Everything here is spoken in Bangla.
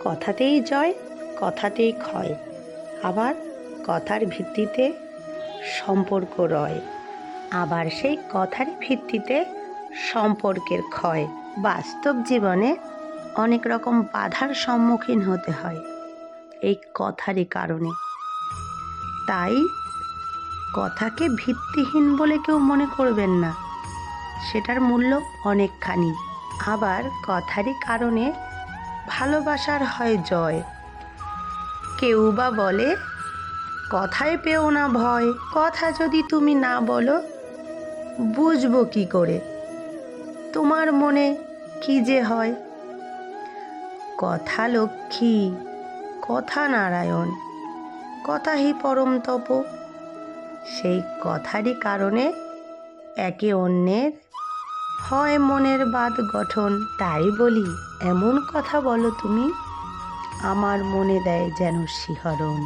কথাতেই জয়, কথাতেই ক্ষয়, আবার কথার ভিত্তিতে সম্পর্ক রয়, আবার সেই কথার ভিত্তিতে সম্পর্কের ক্ষয়। বাস্তব জীবনে অনেক রকম বাধার সম্মুখীন হতে হয় এই কথারই কারণে। তাই কথাকে ভিত্তিহীন বলে কেউ মনে করবেন না, সেটার মূল্য অনেকখানি। আবার কথারই কারণে ভালোবাসার হয় জয়। কেউ বা বলে কথায় পেও না ভয়, কথা যদি তুমি না বলো বুঝবো কি করে তোমার মনে কি যে হয়। কথা লক্ষ্মী, কথা নারায়ণ, কথাই পরম তপ। সেই কথারই কারণে একে অন্যের হয় মনের বাঁধ গঠন। তাই বলি, এমন কথা বলো তুমি আমার মনে দেয় যেন শিহরণ।